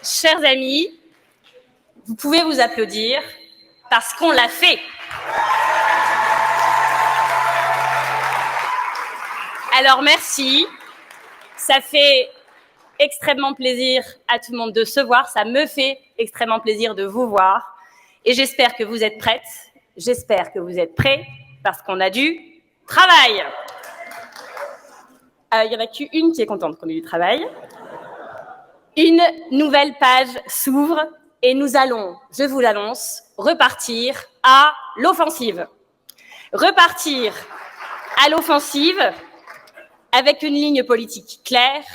Chers amis, vous pouvez vous applaudir parce qu'on l'a fait. Alors merci, ça fait extrêmement plaisir à tout le monde de se voir, ça me fait extrêmement plaisir de vous voir et j'espère que vous êtes prêtes, j'espère que vous êtes prêts parce qu'on a du travail. Il n'y en a qu'une qui est contente qu'on ait du travail. Une nouvelle page s'ouvre et nous allons, je vous l'annonce, repartir à l'offensive. Repartir à l'offensive avec une ligne politique claire,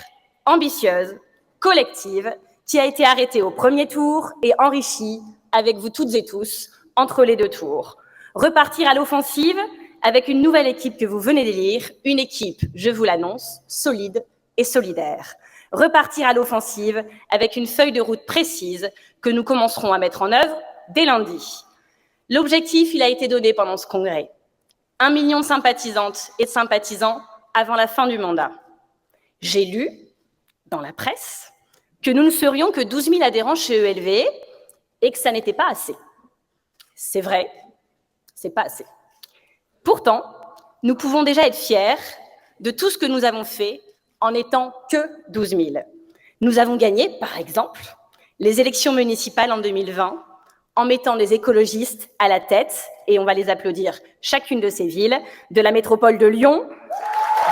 ambitieuse, collective, qui a été arrêtée au premier tour et enrichie avec vous toutes et tous entre les deux tours. Repartir à l'offensive avec une nouvelle équipe que vous venez d'élire, une équipe, je vous l'annonce, solide et solidaire. Repartir à l'offensive avec une feuille de route précise que nous commencerons à mettre en œuvre dès lundi. L'objectif, il a été donné pendant ce congrès. 1 million de sympathisantes et de sympathisants avant la fin du mandat. J'ai lu dans la presse que nous ne serions que 12 000 adhérents chez ELV et que ça n'était pas assez. C'est vrai, c'est pas assez. Pourtant, nous pouvons déjà être fiers de tout ce que nous avons fait en n'étant que 12 000. Nous avons gagné, par exemple, les élections municipales en 2020 en mettant des écologistes à la tête, et on va les applaudir, chacune de ces villes, de la métropole de Lyon,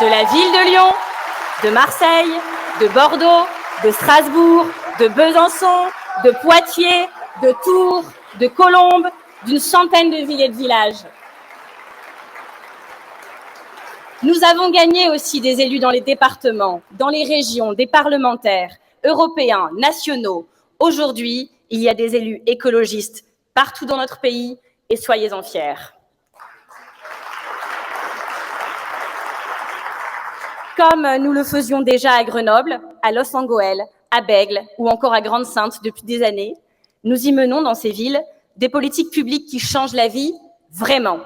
de la ville de Lyon, de Marseille, de Bordeaux, de Strasbourg, de Besançon, de Poitiers, de Tours, de Colombes, d'une centaine de villes et de villages. Nous avons gagné aussi des élus dans les départements, dans les régions, des parlementaires, européens, nationaux. Aujourd'hui, il y a des élus écologistes partout dans notre pays et soyez-en fiers. Comme nous le faisions déjà à Grenoble, à Los Angeles, à Bègles ou encore à Grande-Synthe depuis des années, nous y menons dans ces villes des politiques publiques qui changent la vie vraiment,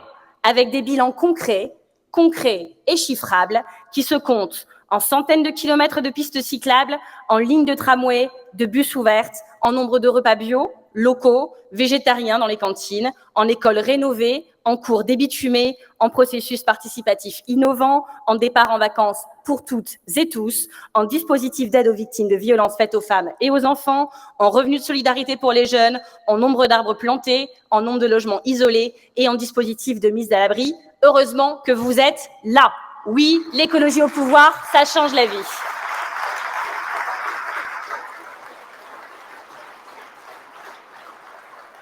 avec des bilans concrets et chiffrables qui se comptent en centaines de kilomètres de pistes cyclables, en lignes de tramway, de bus ouvertes, en nombre de repas bio, locaux, végétariens dans les cantines, en écoles rénovées, en cours débitumés, en processus participatifs innovants, en départ en vacances pour toutes et tous, en dispositifs d'aide aux victimes de violences faites aux femmes et aux enfants, en revenus de solidarité pour les jeunes, en nombre d'arbres plantés, en nombre de logements isolés et en dispositifs de mise à l'abri. Heureusement que vous êtes là. Oui, l'écologie au pouvoir, ça change la vie.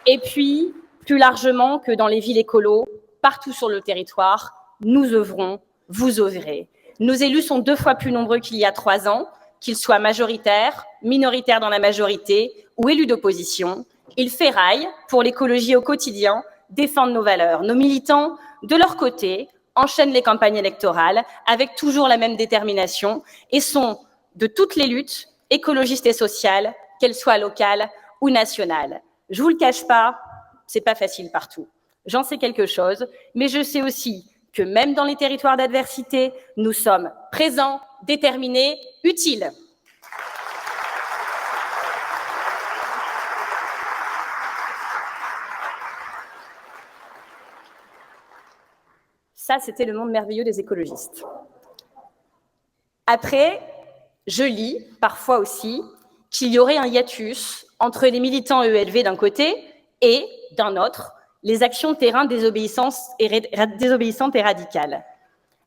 Et puis, plus largement que dans les villes écolos, partout sur le territoire, nous œuvrons, vous œuvrez. Nos élus sont 2 fois plus nombreux qu'il y a 3 ans, qu'ils soient majoritaires, minoritaires dans la majorité ou élus d'opposition. Ils ferraillent pour l'écologie au quotidien, défendent nos valeurs. Nos militants, de leur côté, enchaînent les campagnes électorales avec toujours la même détermination et sont de toutes les luttes écologistes et sociales, qu'elles soient locales ou nationales. Je vous le cache pas, c'est pas facile partout. J'en sais quelque chose, mais je sais aussi que même dans les territoires d'adversité, nous sommes présents, déterminés, utiles. Ça, c'était le monde merveilleux des écologistes. Après, je lis, parfois aussi, qu'il y aurait un hiatus entre les militants ELV d'un côté et, d'un autre, les actions terrain désobéissantes et radicales.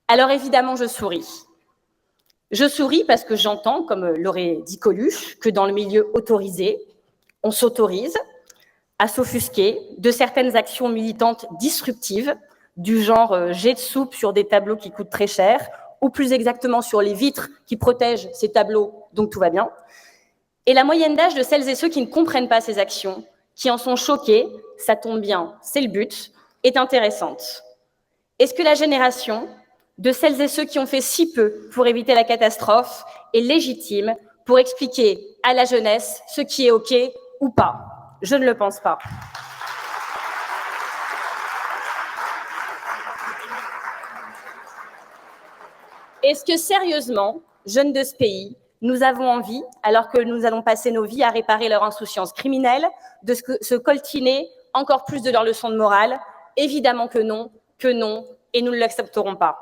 Alors évidemment, je souris. Je souris parce que j'entends, comme l'aurait dit Coluche, que dans le milieu autorisé, on s'autorise à s'offusquer de certaines actions militantes disruptives, du genre jet de soupe sur des tableaux qui coûtent très cher, ou plus exactement sur les vitres qui protègent ces tableaux, donc tout va bien. Et la moyenne d'âge de celles et ceux qui ne comprennent pas ces actions, qui en sont choqués, ça tombe bien, c'est le but, est intéressante. Est-ce que la génération de celles et ceux qui ont fait si peu pour éviter la catastrophe est légitime pour expliquer à la jeunesse ce qui est OK ou pas? Je ne le pense pas. Est-ce que sérieusement, jeunes de ce pays, Nous avons envie, alors que nous allons passer nos vies à réparer leur insouciance criminelle, de se coltiner encore plus de leurs leçons de morale. Évidemment que non, et nous ne l'accepterons pas.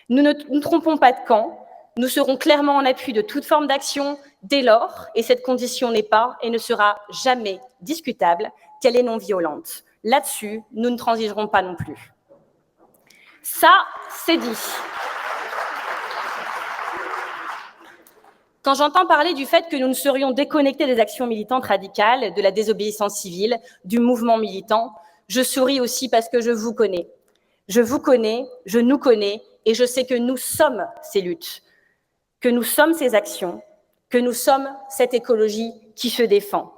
Nous ne nous trompons pas de camp, nous serons clairement en appui de toute forme d'action dès lors, et cette condition n'est pas et ne sera jamais discutable, qu'elle est non violente. Là-dessus, nous ne transigerons pas non plus. Ça, c'est dit. Quand j'entends parler du fait que nous ne serions déconnectés des actions militantes radicales, de la désobéissance civile, du mouvement militant, je souris aussi parce que je vous connais. Je vous connais, je nous connais, et je sais que nous sommes ces luttes, que nous sommes ces actions, que nous sommes cette écologie qui se défend.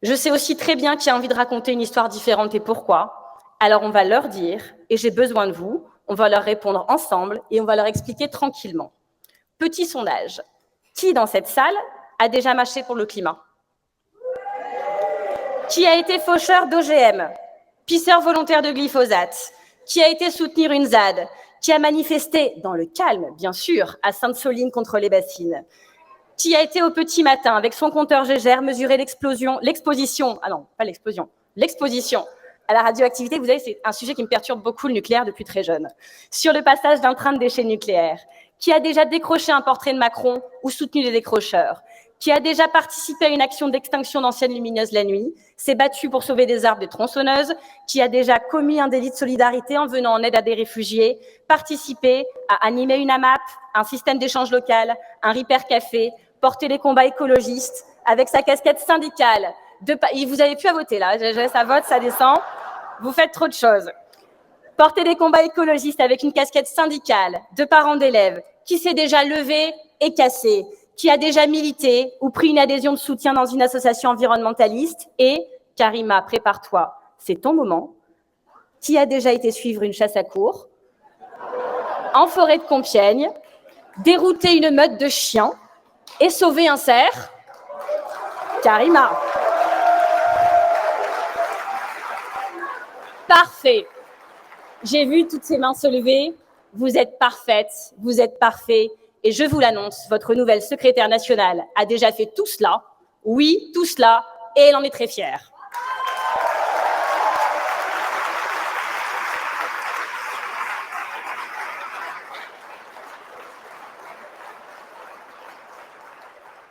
Je sais aussi très bien qui a envie de raconter une histoire différente et pourquoi. Alors on va leur dire, et j'ai besoin de vous, on va leur répondre ensemble et on va leur expliquer tranquillement. Petit sondage. Qui dans cette salle a déjà marché pour le climat? Qui a été faucheur d'OGM? Pisseur volontaire de glyphosate? Qui a été soutenir une ZAD? Qui a manifesté, dans le calme, bien sûr, à Sainte-Soline contre les bassines? Qui a été au petit matin, avec son compteur Gégère, mesurer l'exposition à la radioactivité? Vous savez, c'est un sujet qui me perturbe beaucoup, le nucléaire, depuis très jeune. Sur le passage d'un train de déchets nucléaires. Qui a déjà décroché un portrait de Macron ou soutenu les décrocheurs? Qui a déjà participé à une action d'extinction d'anciennes lumineuses la nuit, s'est battu pour sauver des arbres des tronçonneuses, qui a déjà commis un délit de solidarité en venant en aide à des réfugiés, participé à animer une AMAP, un système d'échange local, un Repair Café, porter les combats écologistes avec sa casquette syndicale. Vous avez plus à voter là, ça vote, ça descend, vous faites trop de choses. Porter des combats écologistes avec une casquette syndicale de parents d'élèves, qui s'est déjà levé et cassé, qui a déjà milité ou pris une adhésion de soutien dans une association environnementaliste, et, Karima, prépare-toi, c'est ton moment, qui a déjà été suivre une chasse à courre, en forêt de Compiègne, dérouter une meute de chiens et sauver un cerf. Karima. Parfait. J'ai vu toutes ces mains se lever. Vous êtes parfaites, vous êtes parfaits. Et je vous l'annonce, votre nouvelle secrétaire nationale a déjà fait tout cela. Oui, tout cela. Et elle en est très fière.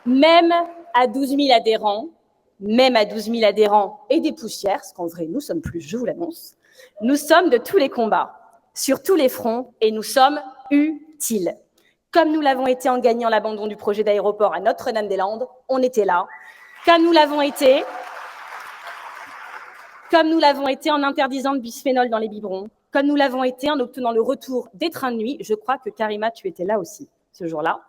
Même à 12 000 adhérents, et des poussières, parce qu'en vrai, nous sommes plus, je vous l'annonce, nous sommes de tous les combats, sur tous les fronts, et nous sommes utiles. Comme nous l'avons été en gagnant l'abandon du projet d'aéroport à Notre-Dame-des-Landes, on était là. Comme nous l'avons été en interdisant le bisphénol dans les biberons, comme nous l'avons été en obtenant le retour des trains de nuit. Je crois que Karima, tu étais là aussi, ce jour-là.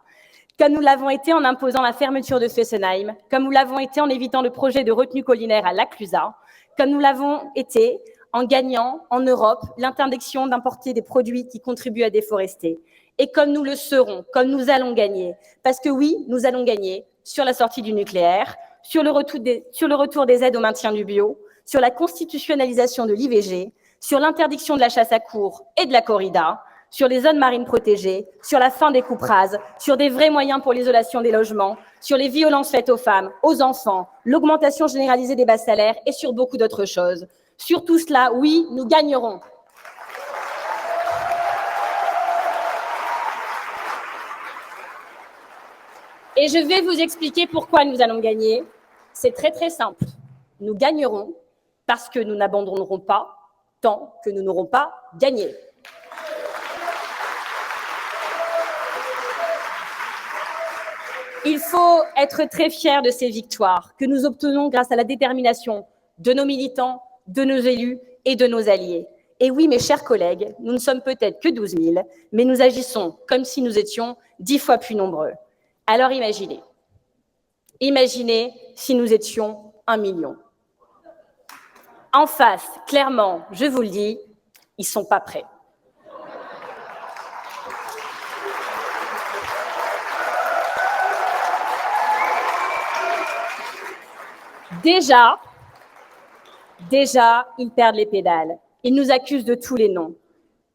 Comme nous l'avons été en imposant la fermeture de Fessenheim, comme nous l'avons été en évitant le projet de retenue collinaire à Laclusa, comme nous l'avons été en gagnant en Europe l'interdiction d'importer des produits qui contribuent à déforester. Et comme nous le serons, comme nous allons gagner. Parce que oui, nous allons gagner sur la sortie du nucléaire, sur le retour des aides au maintien du bio, sur la constitutionnalisation de l'IVG, sur l'interdiction de la chasse à courre et de la corrida, sur les zones marines protégées, sur la fin des coupes rases, sur des vrais moyens pour l'isolation des logements, sur les violences faites aux femmes, aux enfants, l'augmentation généralisée des bas salaires et sur beaucoup d'autres choses. Sur tout cela, oui, nous gagnerons. Et je vais vous expliquer pourquoi nous allons gagner. C'est très très simple. Nous gagnerons parce que nous n'abandonnerons pas tant que nous n'aurons pas gagné. Il faut être très fiers de ces victoires que nous obtenons grâce à la détermination de nos militants, de nos élus et de nos alliés. Et oui, mes chers collègues, nous ne sommes peut-être que 12 000, mais nous agissons comme si nous étions 10 fois plus nombreux. Alors imaginez si nous étions 1 million. En face, clairement, je vous le dis, ils ne sont pas prêts. Déjà, ils perdent les pédales. Ils nous accusent de tous les noms.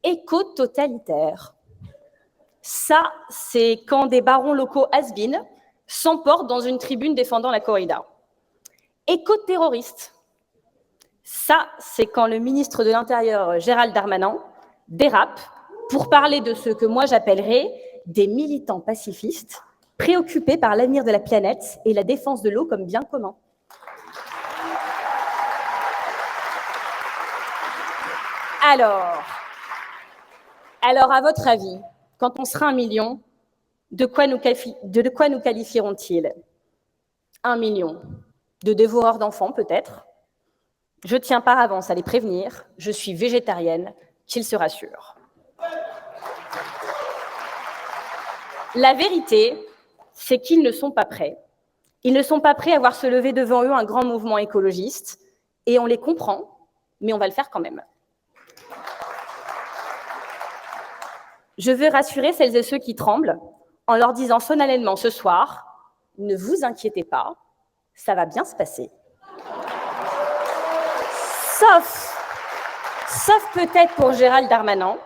Éco-totalitaire. Ça, c'est quand des barons locaux has-been s'emporte dans une tribune défendant la corrida. Éco-terroriste, ça, c'est quand le ministre de l'Intérieur, Gérald Darmanin, dérape pour parler de ce que moi j'appellerais des militants pacifistes préoccupés par l'avenir de la planète et la défense de l'eau comme bien commun. Alors, à votre avis, quand on sera 1 million, de quoi nous qualifieront-ils? 1 million de dévoreurs d'enfants, peut-être. Je tiens par avance à les prévenir, je suis végétarienne, qu'ils se rassurent. La vérité, c'est qu'ils ne sont pas prêts. Ils ne sont pas prêts à voir se lever devant eux un grand mouvement écologiste, et on les comprend, mais on va le faire quand même. Je veux rassurer celles et ceux qui tremblent en leur disant solennellement ce soir, ne vous inquiétez pas, ça va bien se passer. Sauf peut-être pour Gérald Darmanin.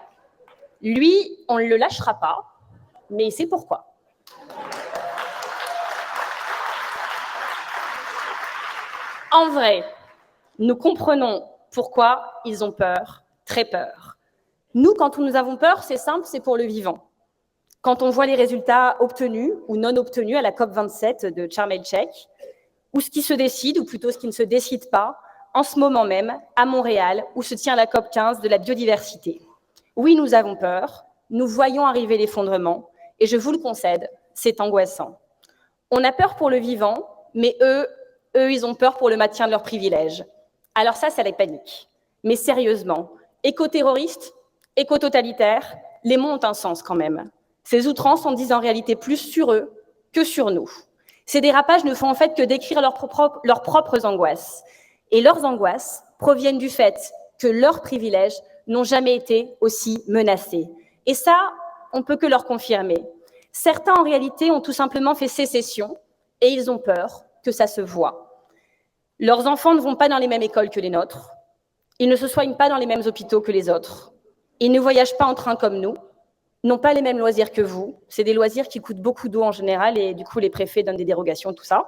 Lui, on ne le lâchera pas, mais il sait pourquoi. En vrai, nous comprenons pourquoi ils ont peur, très peur. Nous, quand nous avons peur, c'est simple, c'est pour le vivant. Quand on voit les résultats obtenus ou non obtenus à la COP27 de Sharm el-Sheikh, ou ce qui se décide, ou plutôt ce qui ne se décide pas, en ce moment même, à Montréal, où se tient la COP15 de la biodiversité. Oui, nous avons peur, nous voyons arriver l'effondrement, et je vous le concède, c'est angoissant. On a peur pour le vivant, mais eux, ils ont peur pour le maintien de leurs privilèges. Alors ça les panique. Mais sérieusement, éco-terroristes, éco-totalitaires, les mots ont un sens quand même. Ces outrances en disent en réalité plus sur eux que sur nous. Ces dérapages ne font en fait que décrire leurs propres angoisses. Et leurs angoisses proviennent du fait que leurs privilèges n'ont jamais été aussi menacés. Et ça, on ne peut que leur confirmer. Certains, en réalité, ont tout simplement fait sécession et ils ont peur que ça se voie. Leurs enfants ne vont pas dans les mêmes écoles que les nôtres. Ils ne se soignent pas dans les mêmes hôpitaux que les autres. Ils ne voyagent pas en train comme nous, n'ont pas les mêmes loisirs que vous. C'est des loisirs qui coûtent beaucoup d'eau en général et du coup, les préfets donnent des dérogations, tout ça.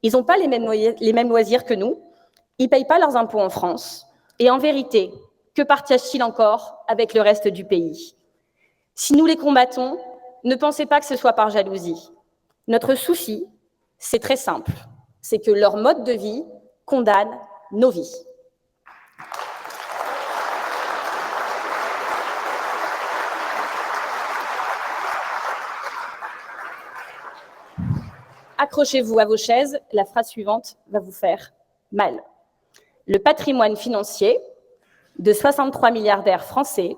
Ils n'ont pas les mêmes loisirs que nous. Ils ne payent pas leurs impôts en France. Et en vérité, que partagent-ils encore avec le reste du pays? Si nous les combattons, ne pensez pas que ce soit par jalousie. Notre souci, c'est très simple. C'est que leur mode de vie condamne nos vies. Accrochez-vous à vos chaises, la phrase suivante va vous faire mal. Le patrimoine financier de 63 milliardaires français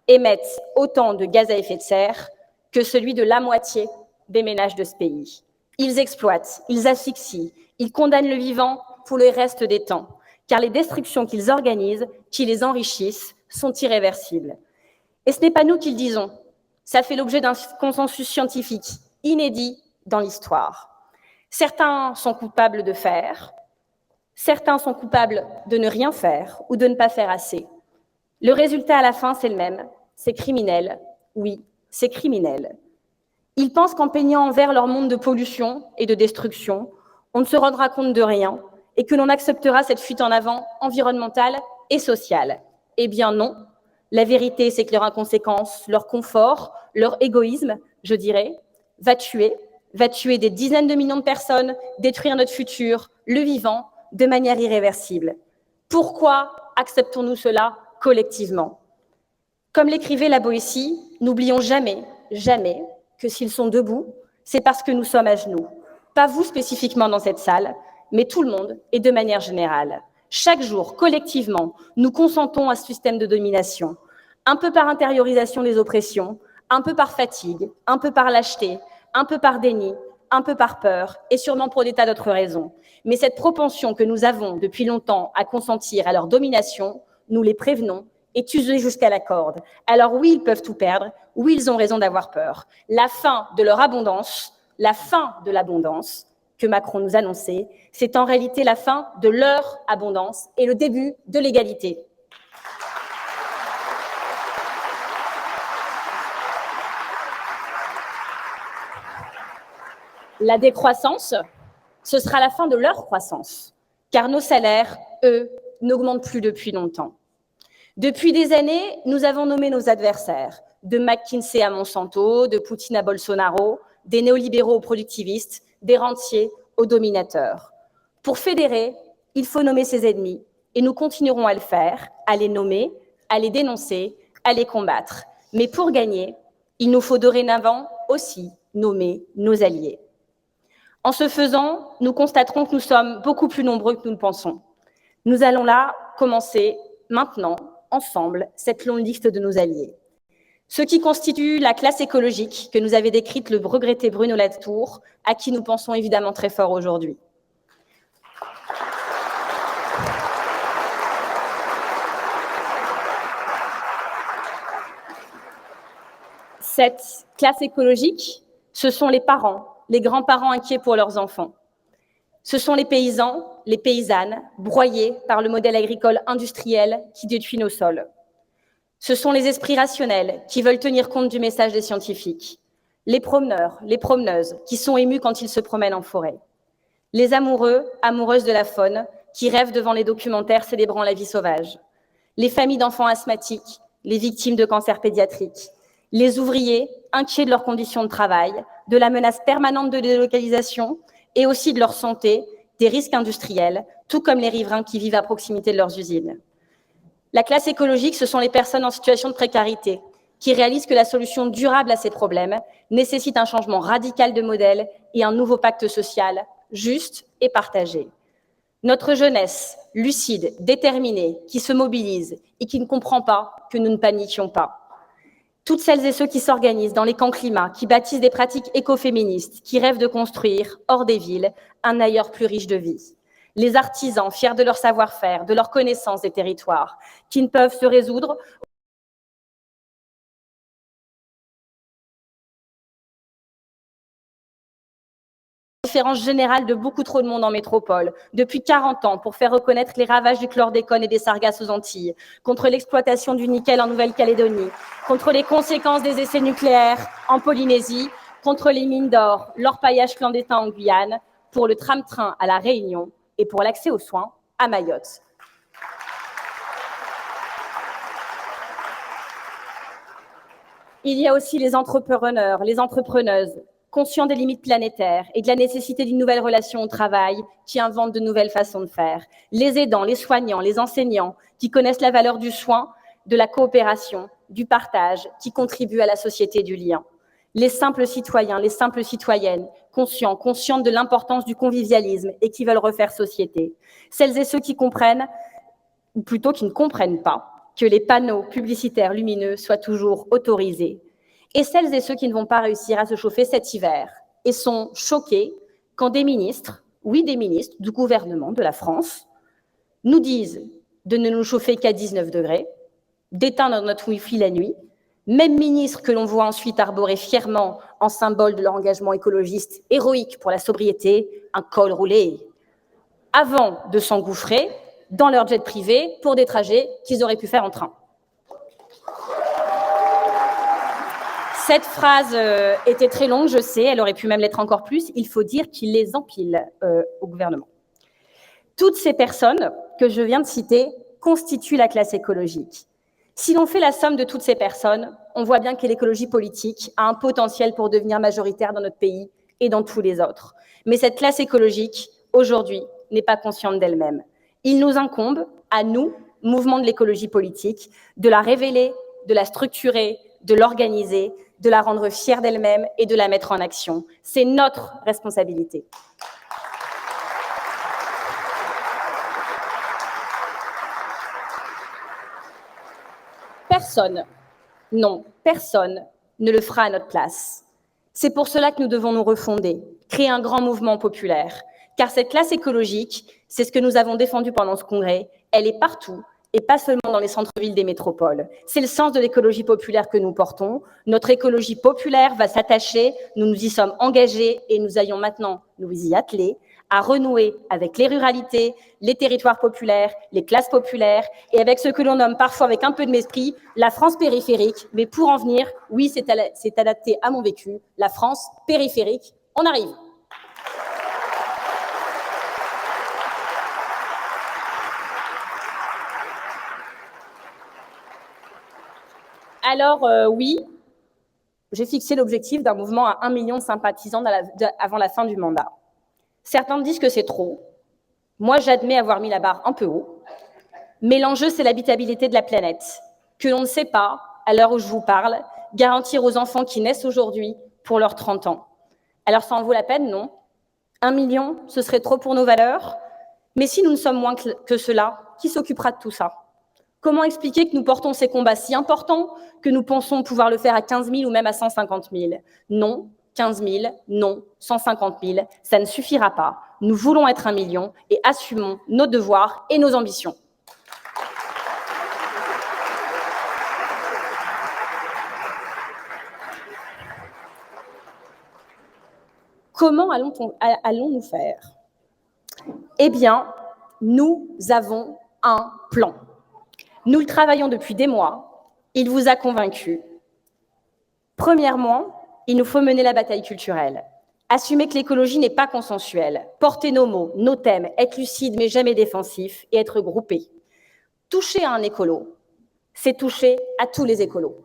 émettent autant de gaz à effet de serre que celui de la moitié des ménages de ce pays. Ils exploitent, ils asphyxient, ils condamnent le vivant pour le reste des temps, car les destructions qu'ils organisent, qui les enrichissent, sont irréversibles. Et ce n'est pas nous qui le disons, ça fait l'objet d'un consensus scientifique inédit dans l'histoire. Certains sont coupables de faire, certains sont coupables de ne rien faire ou de ne pas faire assez. Le résultat à la fin, c'est le même, c'est criminel. Oui, c'est criminel. Ils pensent qu'en peignant en vert leur monde de pollution et de destruction, on ne se rendra compte de rien et que l'on acceptera cette fuite en avant environnementale et sociale. Eh bien non, la vérité, c'est que leur inconséquence, leur confort, leur égoïsme, je dirais, va tuer des dizaines de millions de personnes, détruire notre futur, le vivant, de manière irréversible. Pourquoi acceptons-nous cela collectivement? Comme l'écrivait la Boétie, n'oublions jamais, jamais, que s'ils sont debout, c'est parce que nous sommes à genoux. Pas vous spécifiquement dans cette salle, mais tout le monde et de manière générale. Chaque jour, collectivement, nous consentons à ce système de domination, un peu par intériorisation des oppressions, un peu par fatigue, un peu par lâcheté, un peu par déni, un peu par peur, et sûrement pour des tas d'autres raisons. Mais cette propension que nous avons depuis longtemps à consentir à leur domination, nous les prévenons, est usée jusqu'à la corde. Alors oui, ils peuvent tout perdre, oui, ils ont raison d'avoir peur. La fin de leur abondance, la fin de l'abondance que Macron nous annonçait, c'est en réalité la fin de leur abondance et le début de l'égalité. La décroissance, ce sera la fin de leur croissance, car nos salaires, eux, n'augmentent plus depuis longtemps. Depuis des années, nous avons nommé nos adversaires, de McKinsey à Monsanto, de Poutine à Bolsonaro, des néolibéraux aux productivistes, des rentiers aux dominateurs. Pour fédérer, il faut nommer ses ennemis, et nous continuerons à le faire, à les nommer, à les dénoncer, à les combattre. Mais pour gagner, il nous faut dorénavant aussi nommer nos alliés. En ce faisant, nous constaterons que nous sommes beaucoup plus nombreux que nous le pensons. Nous allons là commencer maintenant, ensemble, cette longue liste de nos alliés. Ceux qui constituent la classe écologique que nous avait décrite le regretté Bruno Latour, à qui nous pensons évidemment très fort aujourd'hui. Cette classe écologique, ce sont les parents, les grands-parents inquiets pour leurs enfants. Ce sont les paysans, les paysannes, broyés par le modèle agricole industriel qui détruit nos sols. Ce sont les esprits rationnels qui veulent tenir compte du message des scientifiques. Les promeneurs, les promeneuses qui sont émus quand ils se promènent en forêt. Les amoureux, amoureuses de la faune qui rêvent devant les documentaires célébrant la vie sauvage. Les familles d'enfants asthmatiques, les victimes de cancers pédiatriques. Les ouvriers inquiets de leurs conditions de travail, de la menace permanente de délocalisation et aussi de leur santé, des risques industriels, tout comme les riverains qui vivent à proximité de leurs usines. La classe écologique, ce sont les personnes en situation de précarité qui réalisent que la solution durable à ces problèmes nécessite un changement radical de modèle et un nouveau pacte social juste et partagé. Notre jeunesse, lucide, déterminée, qui se mobilise et qui ne comprend pas que nous ne paniquions pas. Toutes celles et ceux qui s'organisent dans les camps climat, qui bâtissent des pratiques écoféministes, qui rêvent de construire, hors des villes, un ailleurs plus riche de vie. Les artisans, fiers de leur savoir-faire, de leur connaissance des territoires, qui ne peuvent se résoudre différence générale de beaucoup trop de monde en métropole, depuis 40 ans, pour faire reconnaître les ravages du chlordécone et des sargasses aux Antilles, contre l'exploitation du nickel en Nouvelle-Calédonie, contre les conséquences des essais nucléaires en Polynésie, contre les mines d'or, l'orpaillage clandestin en Guyane, pour le tram-train à La Réunion et pour l'accès aux soins à Mayotte. Il y a aussi les entrepreneurs, les entrepreneuses, conscients des limites planétaires et de la nécessité d'une nouvelle relation au travail, qui inventent de nouvelles façons de faire. Les aidants, les soignants, les enseignants, qui connaissent la valeur du soin, de la coopération, du partage, qui contribuent à la société du lien. Les simples citoyens, les simples citoyennes, conscientes de l'importance du convivialisme et qui veulent refaire société. Celles et ceux qui comprennent, ou plutôt qui ne comprennent pas, que les panneaux publicitaires lumineux soient toujours autorisés. Et celles et ceux qui ne vont pas réussir à se chauffer cet hiver et sont choqués quand des ministres, oui des ministres du gouvernement de la France, nous disent de ne nous chauffer qu'à 19 degrés, d'éteindre notre Wi-Fi la nuit, même ministres que l'on voit ensuite arborer fièrement en symbole de leur engagement écologiste héroïque pour la sobriété, un col roulé, avant de s'engouffrer dans leur jet privé pour des trajets qu'ils auraient pu faire en train. Cette phrase était très longue, je sais, elle aurait pu même l'être encore plus. Il faut dire qu'il les empile au gouvernement. Toutes ces personnes que je viens de citer constituent la classe écologique. Si l'on fait la somme de toutes ces personnes, on voit bien que l'écologie politique a un potentiel pour devenir majoritaire dans notre pays et dans tous les autres. Mais cette classe écologique, aujourd'hui, n'est pas consciente d'elle-même. Il nous incombe, à nous, mouvement de l'écologie politique, de la révéler, de la structurer, de l'organiser, de la rendre fière d'elle-même et de la mettre en action. C'est notre responsabilité. Personne, non, personne ne le fera à notre place. C'est pour cela que nous devons nous refonder, créer un grand mouvement populaire, car cette classe écologique, c'est ce que nous avons défendu pendant ce congrès, elle est partout, et pas seulement dans les centres-villes des métropoles. C'est le sens de l'écologie populaire que nous portons. Notre écologie populaire va s'attacher, nous nous y sommes engagés et nous allons maintenant nous y atteler à renouer avec les ruralités, les territoires populaires, les classes populaires et avec ce que l'on nomme parfois avec un peu de mépris la France périphérique. Mais pour en venir, oui, c'est adapté à mon vécu, la France périphérique. On arrive. Alors, oui, j'ai fixé l'objectif d'un mouvement à 1 million de sympathisants avant la fin du mandat. Certains disent que c'est trop. Moi, j'admets avoir mis la barre un peu haut. Mais l'enjeu, c'est l'habitabilité de la planète, que l'on ne sait pas, à l'heure où je vous parle, garantir aux enfants qui naissent aujourd'hui pour leurs 30 ans. Alors, ça en vaut la peine, non? 1 million, ce serait trop pour nos valeurs? Mais si nous ne sommes moins que cela, qui s'occupera de tout ça? Comment expliquer que nous portons ces combats si importants que nous pensons pouvoir le faire à 15 000 ou même à 150 000? Non, 15 000, non, 150 000, ça ne suffira pas. Nous voulons être 1 million et assumons nos devoirs et nos ambitions. Comment allons-nous faire? Eh bien, nous avons un plan. Nous le travaillons depuis des mois. Il vous a convaincu. Premièrement, il nous faut mener la bataille culturelle. Assumer que l'écologie n'est pas consensuelle. Porter nos mots, nos thèmes, être lucide mais jamais défensif et être groupé. Toucher à un écolo, c'est toucher à tous les écolos.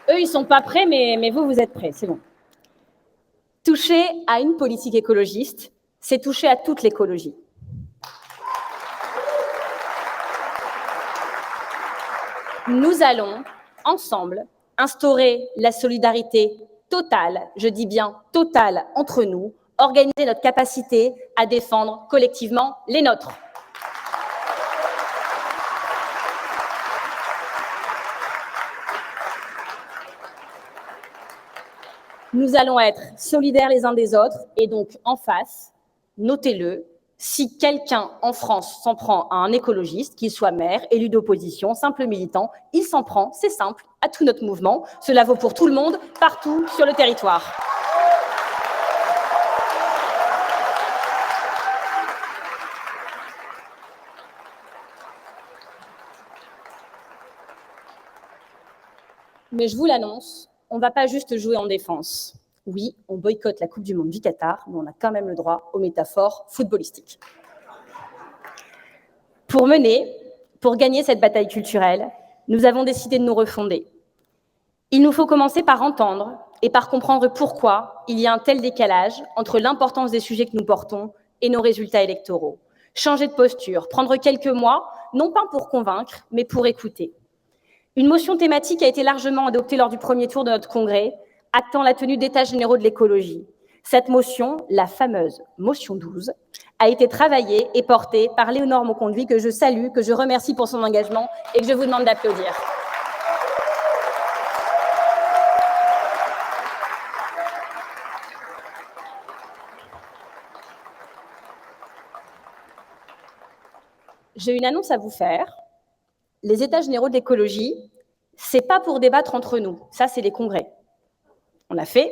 Eux, ils ne sont pas prêts, mais vous, vous êtes prêts, c'est bon. Toucher à une politique écologiste, c'est toucher à toute l'écologie. Nous allons, ensemble, instaurer la solidarité totale, je dis bien totale, entre nous, organiser notre capacité à défendre collectivement les nôtres. Nous allons être solidaires les uns des autres et donc en face, notez-le, si quelqu'un en France s'en prend à un écologiste, qu'il soit maire, élu d'opposition, simple militant, il s'en prend, c'est simple, à tout notre mouvement. Cela vaut pour tout le monde, partout sur le territoire. Mais je vous l'annonce, on ne va pas juste jouer en défense. Oui, on boycotte la Coupe du Monde du Qatar, mais on a quand même le droit aux métaphores footballistiques. Pour gagner cette bataille culturelle, nous avons décidé de nous refonder. Il nous faut commencer par entendre et par comprendre pourquoi il y a un tel décalage entre l'importance des sujets que nous portons et nos résultats électoraux. Changer de posture, prendre quelques mois, non pas pour convaincre, mais pour écouter. Une motion thématique a été largement adoptée lors du premier tour de notre congrès, actant la tenue d'états généraux de l'écologie. Cette motion, la fameuse motion 12, a été travaillée et portée par Léonore Mauconduit, que je salue, que je remercie pour son engagement et que je vous demande d'applaudir. J'ai une annonce à vous faire. Les états généraux de l'écologie, c'est pas pour débattre entre nous. Ça, c'est les congrès. On l'a fait.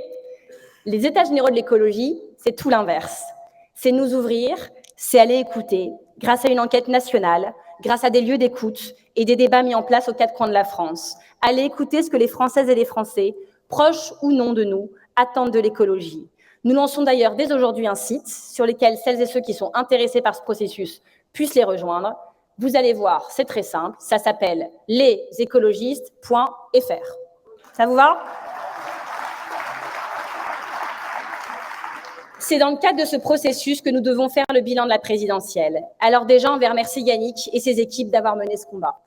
Les états généraux de l'écologie, c'est tout l'inverse. C'est nous ouvrir, c'est aller écouter, grâce à une enquête nationale, grâce à des lieux d'écoute et des débats mis en place aux quatre coins de la France. Aller écouter ce que les Françaises et les Français, proches ou non de nous, attendent de l'écologie. Nous lançons d'ailleurs dès aujourd'hui un site sur lequel celles et ceux qui sont intéressés par ce processus puissent les rejoindre. Vous allez voir, c'est très simple, ça s'appelle lesécologistes.fr. Ça vous va? C'est dans le cadre de ce processus que nous devons faire le bilan de la présidentielle. Alors déjà, on va remercier Yannick et ses équipes d'avoir mené ce combat.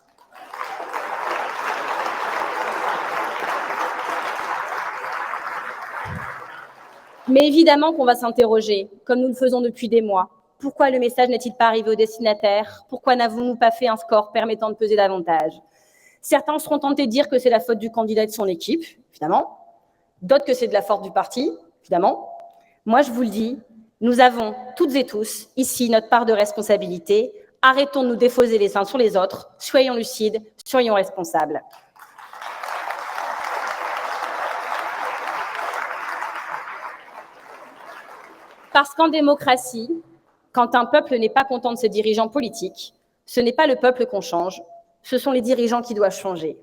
Mais évidemment qu'on va s'interroger, comme nous le faisons depuis des mois. Pourquoi le message n'est-il pas arrivé au destinataire? Pourquoi n'avons-nous pas fait un score permettant de peser davantage? Certains seront tentés de dire que c'est la faute du candidat et de son équipe, évidemment. D'autres que c'est de la faute du parti, évidemment. Moi, je vous le dis, nous avons toutes et tous ici notre part de responsabilité. Arrêtons de nous défausser les uns sur les autres. Soyons lucides, soyons responsables. Parce qu'en démocratie, quand un peuple n'est pas content de ses dirigeants politiques, ce n'est pas le peuple qu'on change, ce sont les dirigeants qui doivent changer.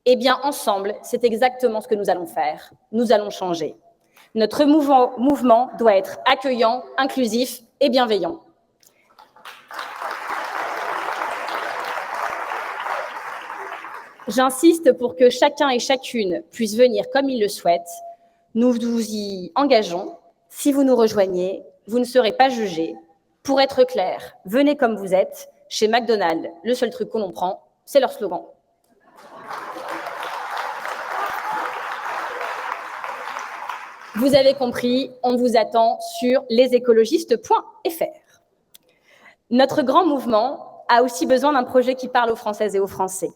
Eh bien, ensemble, c'est exactement ce que nous allons faire. Nous allons changer. Notre mouvement doit être accueillant, inclusif et bienveillant. J'insiste pour que chacun et chacune puisse venir comme il le souhaite. Nous vous y engageons. Si vous nous rejoignez, vous ne serez pas jugés. Pour être clair, venez comme vous êtes. Chez McDonald's, le seul truc qu'on en prend, c'est leur slogan. Vous avez compris, on vous attend sur lesécologistes.fr. Notre grand mouvement a aussi besoin d'un projet qui parle aux Françaises et aux Français.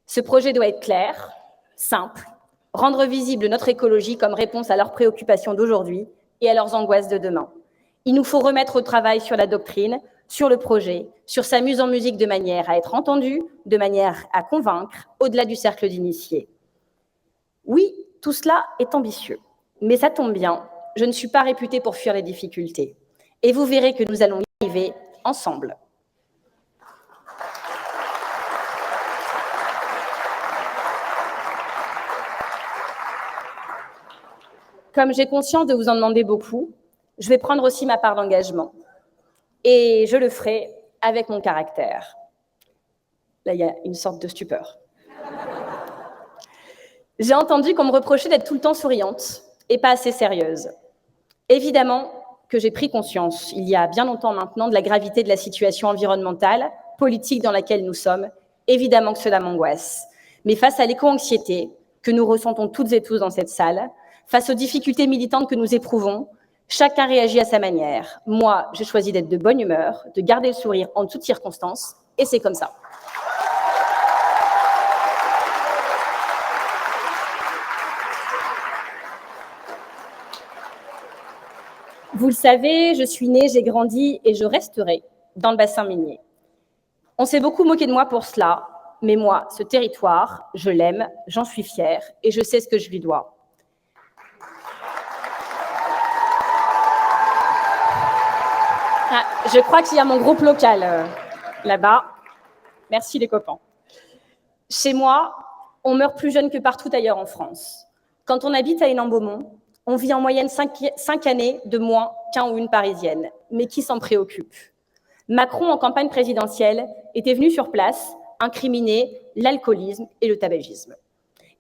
Ce projet doit être clair, simple, rendre visible notre écologie comme réponse à leurs préoccupations d'aujourd'hui et à leurs angoisses de demain. Il nous faut remettre au travail sur la doctrine, sur le projet, sur sa mise en musique de manière à être entendu, de manière à convaincre, au-delà du cercle d'initiés. Oui, tout cela est ambitieux, mais ça tombe bien, je ne suis pas réputée pour fuir les difficultés. Et vous verrez que nous allons y arriver ensemble. Comme j'ai conscience de vous en demander beaucoup, je vais prendre aussi ma part d'engagement. Et je le ferai avec mon caractère. Là, il y a une sorte de stupeur. J'ai entendu qu'on me reprochait d'être tout le temps souriante et pas assez sérieuse. Évidemment que j'ai pris conscience, il y a bien longtemps maintenant, de la gravité de la situation environnementale, politique dans laquelle nous sommes. Évidemment que cela m'angoisse. Mais face à l'éco-anxiété que nous ressentons toutes et tous dans cette salle, face aux difficultés militantes que nous éprouvons, chacun réagit à sa manière. Moi, j'ai choisi d'être de bonne humeur, de garder le sourire en toutes circonstances, et c'est comme ça. Vous le savez, je suis née, j'ai grandi et je resterai dans le bassin minier. On s'est beaucoup moqué de moi pour cela, mais moi, ce territoire, je l'aime, j'en suis fière et je sais ce que je lui dois. Ah, je crois qu'il y a mon groupe local là-bas. Merci les copains. Chez moi, on meurt plus jeune que partout ailleurs en France. Quand on habite à Hénin-Beaumont, on vit en moyenne 5 années de moins qu'un ou une Parisienne. Mais qui s'en préoccupe? Macron, en campagne présidentielle, était venu sur place incriminer l'alcoolisme et le tabagisme.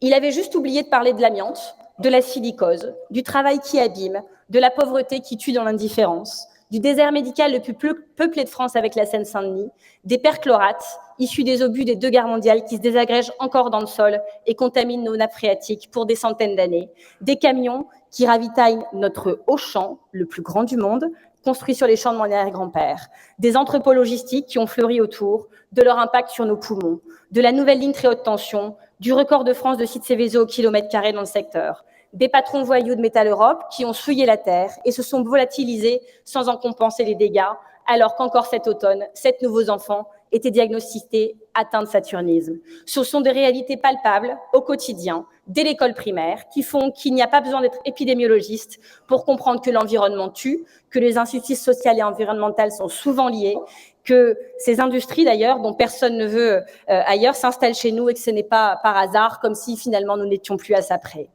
Il avait juste oublié de parler de l'amiante, de la silicose, du travail qui abîme, de la pauvreté qui tue dans l'indifférence, du désert médical le plus peuplé de France avec la Seine-Saint-Denis, des perchlorates issus des obus des 2 guerres mondiales qui se désagrègent encore dans le sol et contaminent nos nappes phréatiques pour des centaines d'années, des camions qui ravitaillent notre Auchan, le plus grand du monde, construit sur les champs de mon arrière-grand-père, des entrepôts logistiques qui ont fleuri autour, de leur impact sur nos poumons, de la nouvelle ligne très haute tension, du record de France de sites Céveso au kilomètre carré dans le secteur, des patrons voyous de Métal Europe qui ont souillé la terre et se sont volatilisés sans en compenser les dégâts, alors qu'encore cet automne, 7 nouveaux enfants étaient diagnostiqués atteints de saturnisme. Ce sont des réalités palpables au quotidien, dès l'école primaire, qui font qu'il n'y a pas besoin d'être épidémiologiste pour comprendre que l'environnement tue, que les injustices sociales et environnementales sont souvent liées, que ces industries d'ailleurs, dont personne ne veut ailleurs, s'installent chez nous et que ce n'est pas par hasard, comme si finalement nous n'étions plus à ça près.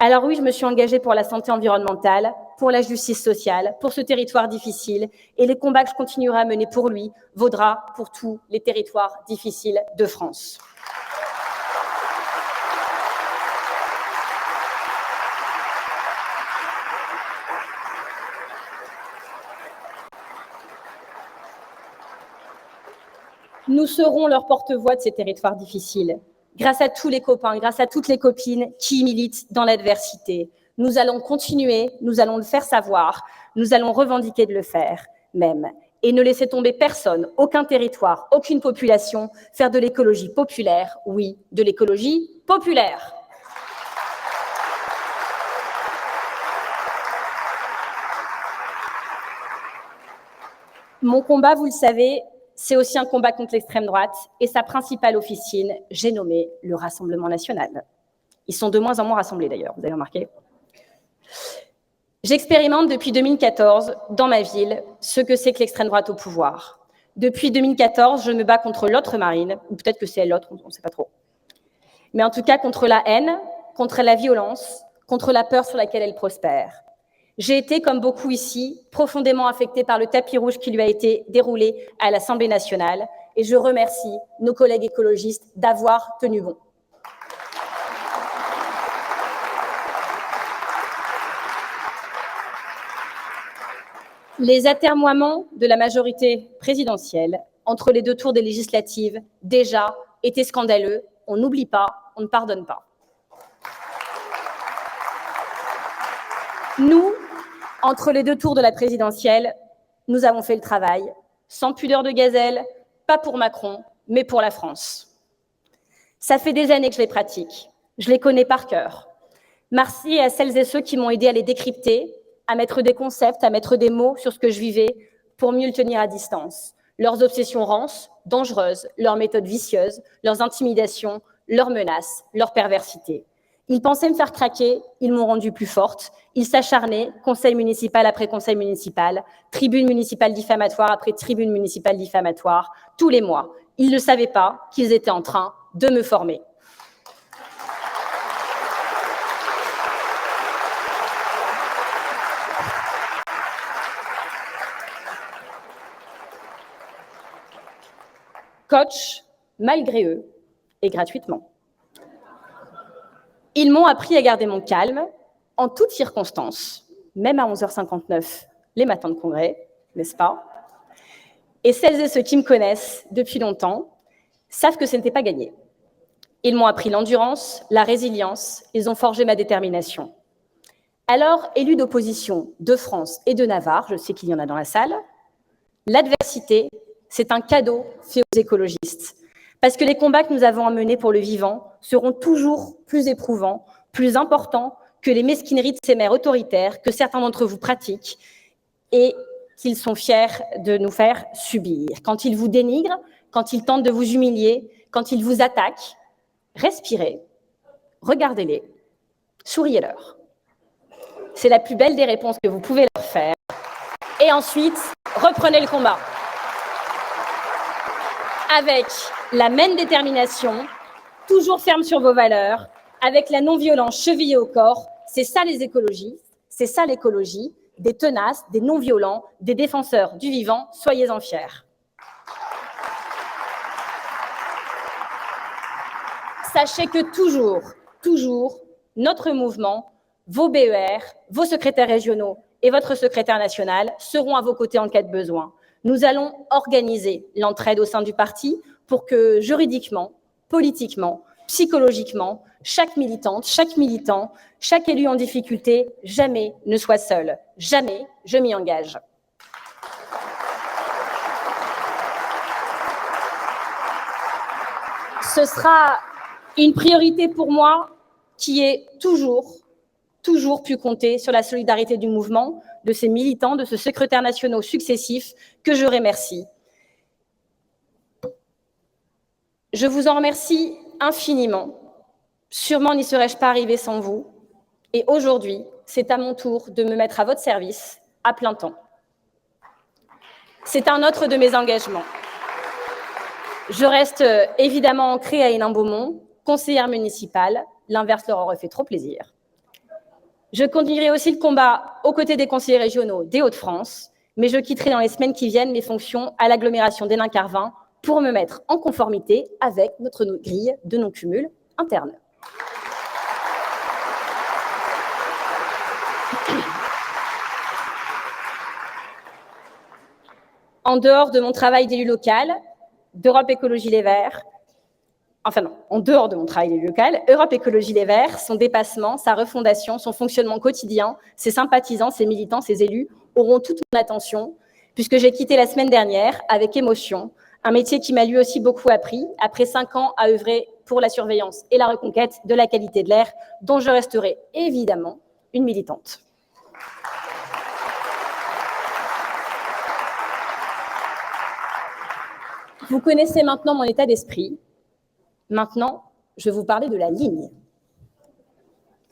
Alors oui, je me suis engagée pour la santé environnementale, pour la justice sociale, pour ce territoire difficile, et les combats que je continuerai à mener pour lui vaudra pour tous les territoires difficiles de France. Nous serons leur porte-voix de ces territoires difficiles. Grâce à tous les copains, grâce à toutes les copines qui militent dans l'adversité. Nous allons continuer, nous allons le faire savoir, nous allons revendiquer de le faire même. Et ne laisser tomber personne, aucun territoire, aucune population, faire de l'écologie populaire, oui, de l'écologie populaire. Mon combat, vous le savez, c'est aussi un combat contre l'extrême droite et sa principale officine, j'ai nommé le Rassemblement national. Ils sont de moins en moins rassemblés d'ailleurs, vous avez remarqué. J'expérimente depuis 2014 dans ma ville ce que c'est que l'extrême droite au pouvoir. Depuis 2014, je me bats contre l'autre Marine, ou peut-être que c'est l'autre, on ne sait pas trop. Mais en tout cas contre la haine, contre la violence, contre la peur sur laquelle elle prospère. J'ai été, comme beaucoup ici, profondément affectée par le tapis rouge qui lui a été déroulé à l'Assemblée nationale et je remercie nos collègues écologistes d'avoir tenu bon. Les atermoiements de la majorité présidentielle entre les deux tours des législatives, déjà, étaient scandaleux. On n'oublie pas, on ne pardonne pas. Nous, entre les deux tours de la présidentielle, nous avons fait le travail, sans pudeur de gazelle, pas pour Macron, mais pour la France. Ça fait des années que je les pratique, je les connais par cœur. Merci à celles et ceux qui m'ont aidé à les décrypter, à mettre des concepts, à mettre des mots sur ce que je vivais pour mieux le tenir à distance. Leurs obsessions rances, dangereuses, leurs méthodes vicieuses, leurs intimidations, leurs menaces, leurs perversités. Ils pensaient me faire craquer, ils m'ont rendue plus forte. Ils s'acharnaient, conseil municipal après conseil municipal, tribune municipale diffamatoire après tribune municipale diffamatoire, tous les mois. Ils ne savaient pas qu'ils étaient en train de me former. Coach, malgré eux, et gratuitement. Ils m'ont appris à garder mon calme en toutes circonstances, même à 11h59, les matins de congrès, n'est-ce pas? Et celles et ceux qui me connaissent depuis longtemps savent que ce n'était pas gagné. Ils m'ont appris l'endurance, la résilience, ils ont forgé ma détermination. Alors, élus d'opposition de France et de Navarre, je sais qu'il y en a dans la salle, l'adversité, c'est un cadeau fait aux écologistes. Parce que les combats que nous avons à mener pour le vivant seront toujours plus éprouvants, plus importants que les mesquineries de ces maires autoritaires que certains d'entre vous pratiquent et qu'ils sont fiers de nous faire subir. Quand ils vous dénigrent, quand ils tentent de vous humilier, quand ils vous attaquent, respirez, regardez-les, souriez-leur. C'est la plus belle des réponses que vous pouvez leur faire. Et ensuite, reprenez le combat. Avec la même détermination, toujours ferme sur vos valeurs, avec la non-violence chevillée au corps. C'est ça les écologistes, c'est ça l'écologie, des tenaces, des non-violents, des défenseurs du vivant, soyez-en fiers. Sachez que toujours, notre mouvement, vos BER, vos secrétaires régionaux et votre secrétaire national seront à vos côtés en cas de besoin. Nous allons organiser l'entraide au sein du parti pour que juridiquement, politiquement, psychologiquement, chaque militante, chaque militant, chaque élu en difficulté, jamais ne soit seul. Jamais, je m'y engage. Ce sera une priorité pour moi qui est toujours pu compter sur la solidarité du mouvement, de ses militants, de ses secrétaires nationaux successifs, que je remercie. Je vous en remercie infiniment. Sûrement n'y serais-je pas arrivée sans vous. Et aujourd'hui, c'est à mon tour de me mettre à votre service à plein temps. C'est un autre de mes engagements. Je reste évidemment ancrée à Hénin-Beaumont, conseillère municipale. L'inverse leur aurait fait trop plaisir. Je continuerai aussi le combat aux côtés des conseillers régionaux des Hauts-de-France, mais je quitterai dans les semaines qui viennent mes fonctions à l'agglomération d'Hénin-Carvin pour me mettre en conformité avec notre grille de non-cumul interne. En dehors de mon travail d'élu local, d'Europe Écologie Les Verts, en dehors de mon travail d'élu local, Europe Écologie Les Verts, son dépassement, sa refondation, son fonctionnement quotidien, ses sympathisants, ses militants, ses élus auront toute mon attention, puisque j'ai quitté la semaine dernière avec émotion un métier qui m'a lui aussi beaucoup appris, après 5 ans à œuvrer pour la surveillance et la reconquête de la qualité de l'air, dont je resterai évidemment une militante. Vous connaissez maintenant mon état d'esprit. Maintenant, je vais vous parler de la ligne.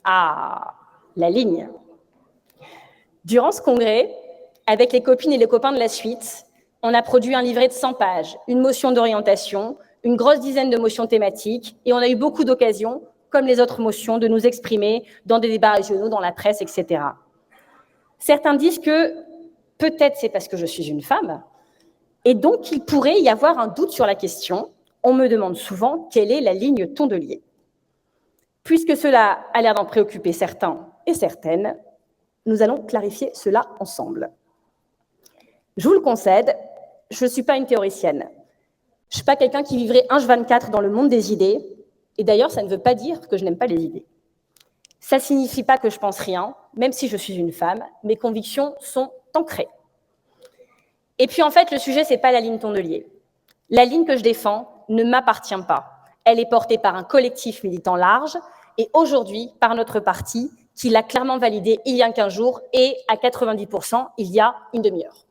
Ah, la ligne. Durant ce congrès, avec les copines et les copains de la suite, on a produit un livret de 100 pages, une motion d'orientation, une grosse dizaine de motions thématiques, et on a eu beaucoup d'occasions, comme les autres motions, de nous exprimer dans des débats régionaux, dans la presse, etc. Certains disent que peut-être c'est parce que je suis une femme, et donc il pourrait y avoir un doute sur la question. On me demande souvent quelle est la ligne tondelier. Puisque cela a l'air d'en préoccuper certains et certaines, nous allons clarifier cela ensemble. Je vous le concède, je ne suis pas une théoricienne. Je ne suis pas quelqu'un qui vivrait H24 dans le monde des idées, et d'ailleurs, ça ne veut pas dire que je n'aime pas les idées. Ça ne signifie pas que je pense rien, même si je suis une femme, mes convictions sont ancrées. Et puis en fait, le sujet, ce n'est pas la ligne tondelier. La ligne que je défends ne m'appartient pas. Elle est portée par un collectif militant large, et aujourd'hui par notre parti, qui l'a clairement validée il y a 15 jours, et à 90% il y a une demi-heure.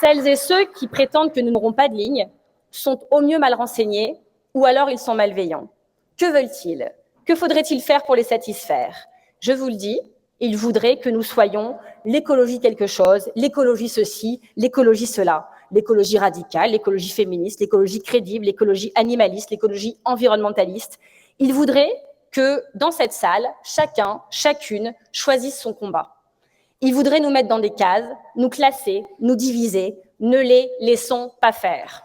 Celles et ceux qui prétendent que nous n'aurons pas de ligne sont au mieux mal renseignés, ou alors ils sont malveillants. Que veulent-ils? Que faudrait-il faire pour les satisfaire? Je vous le dis, ils voudraient que nous soyons l'écologie quelque chose, l'écologie ceci, l'écologie cela, l'écologie radicale, l'écologie féministe, l'écologie crédible, l'écologie animaliste, l'écologie environnementaliste. Ils voudraient que dans cette salle, chacun, chacune choisisse son combat. Ils voudraient nous mettre dans des cases, nous classer, nous diviser. Ne les laissons pas faire.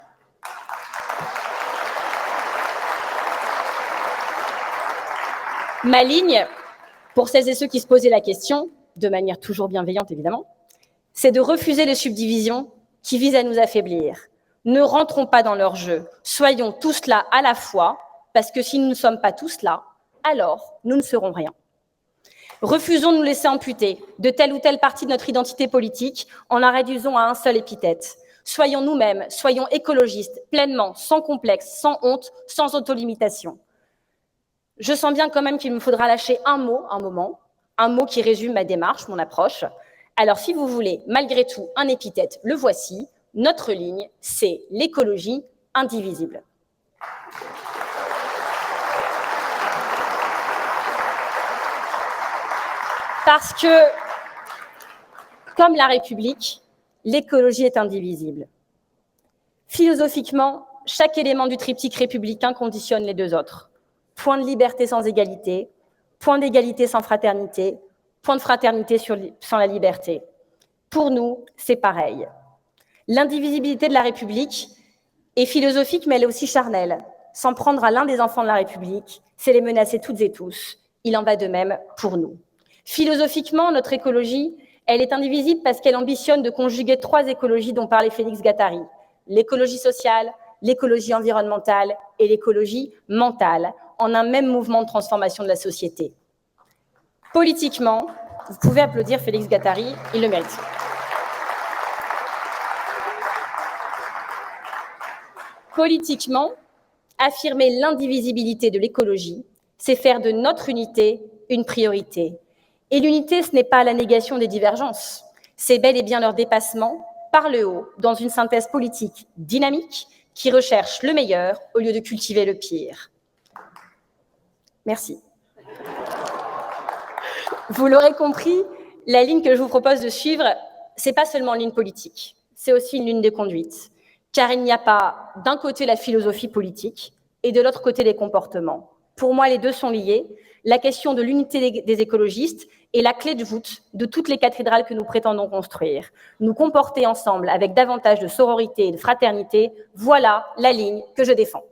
Ma ligne, pour celles et ceux qui se posaient la question, de manière toujours bienveillante évidemment, c'est de refuser les subdivisions qui visent à nous affaiblir. Ne rentrons pas dans leur jeu. Soyons tous là à la fois, parce que si nous ne sommes pas tous là, alors nous ne serons rien. Refusons de nous laisser amputer de telle ou telle partie de notre identité politique en la réduisant à un seul épithète. Soyons nous-mêmes, soyons écologistes, pleinement, sans complexe, sans honte, sans autolimitation. Je sens bien quand même qu'il me faudra lâcher un mot, un moment, un mot qui résume ma démarche, mon approche. Alors si vous voulez, malgré tout, un épithète, le voici. Notre ligne, c'est l'écologie indivisible. Parce que, comme la République, l'écologie est indivisible. Philosophiquement, chaque élément du triptyque républicain conditionne les deux autres. Point de liberté sans égalité, point d'égalité sans fraternité, point de fraternité sans la liberté. Pour nous, c'est pareil. L'indivisibilité de la République est philosophique, mais elle est aussi charnelle. S'en prendre à l'un des enfants de la République, c'est les menacer toutes et tous. Il en va de même pour nous. Philosophiquement, notre écologie, elle est indivisible parce qu'elle ambitionne de conjuguer trois écologies dont parlait Félix Guattari. L'écologie sociale, l'écologie environnementale et l'écologie mentale, en un même mouvement de transformation de la société. Politiquement, vous pouvez applaudir Félix Guattari, il le mérite. Politiquement, affirmer l'indivisibilité de l'écologie, c'est faire de notre unité une priorité. Et l'unité, ce n'est pas la négation des divergences, c'est bel et bien leur dépassement par le haut, dans une synthèse politique dynamique qui recherche le meilleur au lieu de cultiver le pire. Merci. Vous l'aurez compris, la ligne que je vous propose de suivre, ce n'est pas seulement une ligne politique, c'est aussi une ligne de conduite, car il n'y a pas d'un côté la philosophie politique et de l'autre côté les comportements. Pour moi, les deux sont liés. La question de l'unité des écologistes est la clé de voûte de toutes les cathédrales que nous prétendons construire. Nous comporter ensemble avec davantage de sororité et de fraternité, voilà la ligne que je défends.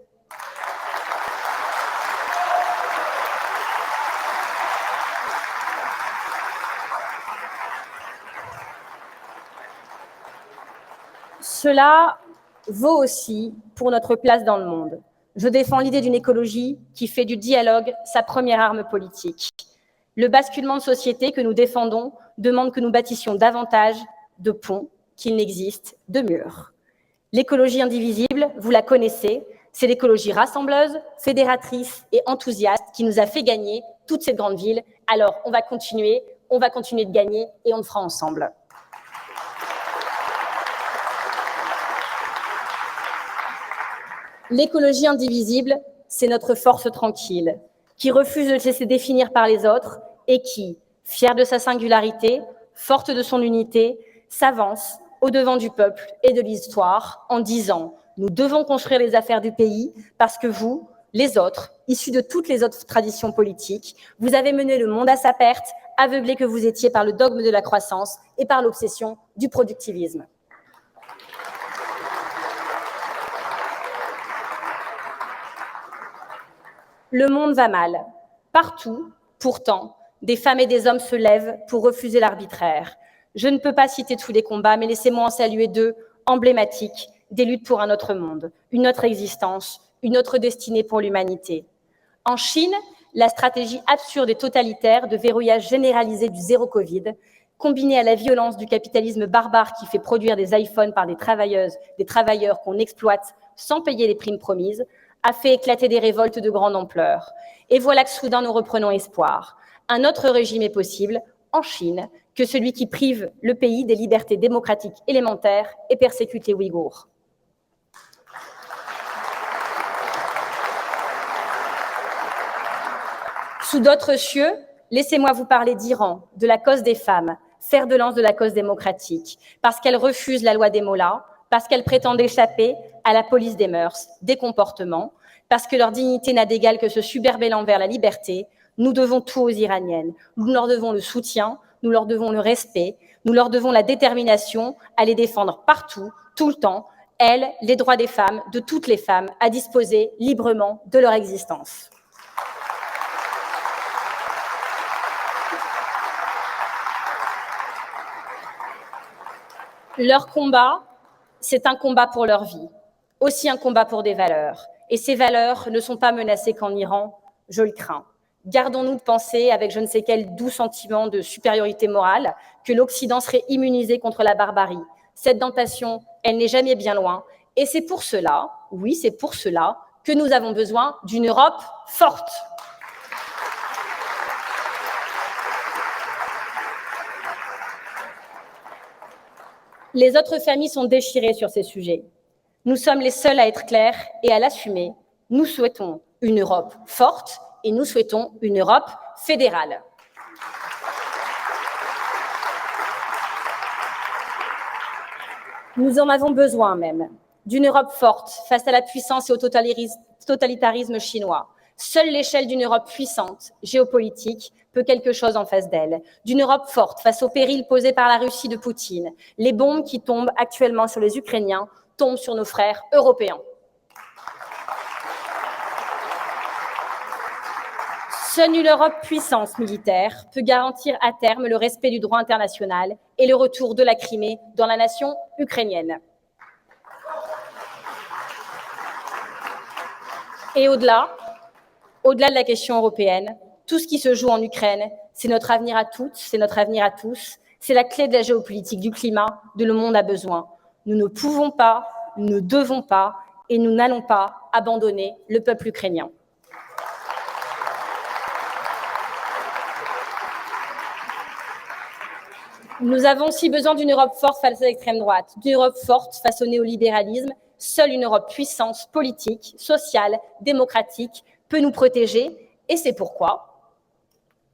Cela vaut aussi pour notre place dans le monde. Je défends l'idée d'une écologie qui fait du dialogue sa première arme politique. Le basculement de société que nous défendons demande que nous bâtissions davantage de ponts qu'il n'existe de murs. L'écologie indivisible, vous la connaissez, c'est l'écologie rassembleuse, fédératrice et enthousiaste qui nous a fait gagner toutes ces grandes villes. Alors, on va continuer de gagner et on le fera ensemble. L'écologie indivisible, c'est notre force tranquille, qui refuse de se laisser définir par les autres et qui, fière de sa singularité, forte de son unité, s'avance au devant du peuple et de l'histoire en disant « Nous devons construire les affaires du pays parce que vous, les autres, issus de toutes les autres traditions politiques, vous avez mené le monde à sa perte, aveuglés que vous étiez par le dogme de la croissance et par l'obsession du productivisme. » Le monde va mal. Partout, pourtant, des femmes et des hommes se lèvent pour refuser l'arbitraire. Je ne peux pas citer tous les combats, mais laissez-moi en saluer deux emblématiques des luttes pour un autre monde, une autre existence, une autre destinée pour l'humanité. En Chine, la stratégie absurde et totalitaire de verrouillage généralisé du zéro Covid, combinée à la violence du capitalisme barbare qui fait produire des iPhones par des travailleurs qu'on exploite sans payer les primes promises, a fait éclater des révoltes de grande ampleur. Et voilà que soudain nous reprenons espoir. Un autre régime est possible, en Chine, que celui qui prive le pays des libertés démocratiques élémentaires et persécute les Ouïghours. Sous d'autres cieux, laissez-moi vous parler d'Iran, de la cause des femmes, fer de lance de la cause démocratique, parce qu'elles refusent la loi des mollahs, parce qu'elles prétendent échapper à la police des mœurs, des comportements, parce que leur dignité n'a d'égal que ce superbellant vers la liberté. Nous devons tout aux Iraniennes. Nous leur devons le soutien, nous leur devons le respect, nous leur devons la détermination à les défendre partout, tout le temps, elles, les droits des femmes, de toutes les femmes, à disposer librement de leur existence. Leur combat, c'est un combat pour leur vie, aussi un combat pour des valeurs. Et ces valeurs ne sont pas menacées qu'en Iran, je le crains. Gardons-nous de penser, avec je ne sais quel doux sentiment de supériorité morale, que l'Occident serait immunisé contre la barbarie. Cette tentation, elle n'est jamais bien loin. Et c'est pour cela, oui, c'est pour cela, que nous avons besoin d'une Europe forte. Les autres familles sont déchirées sur ces sujets. Nous sommes les seuls à être clairs et à l'assumer. Nous souhaitons une Europe forte et nous souhaitons une Europe fédérale. Nous en avons besoin même, d'une Europe forte face à la puissance et au totalitarisme chinois. Seule l'échelle d'une Europe puissante, géopolitique, peut quelque chose en face d'elle. D'une Europe forte face aux périls posés par la Russie de Poutine. Les bombes qui tombent actuellement sur les Ukrainiens tombent sur nos frères européens. Seule une Europe puissance militaire peut garantir à terme le respect du droit international et le retour de la Crimée dans la nation ukrainienne. Et au-delà de la question européenne, tout ce qui se joue en Ukraine, c'est notre avenir à toutes, c'est notre avenir à tous, c'est la clé de la géopolitique du climat dont le monde a besoin. Nous ne pouvons pas, nous ne devons pas et nous n'allons pas abandonner le peuple ukrainien. Nous avons aussi besoin d'une Europe forte face à l'extrême droite, d'une Europe forte face au néolibéralisme. Seule une Europe puissance politique, sociale, démocratique peut nous protéger et c'est pourquoi,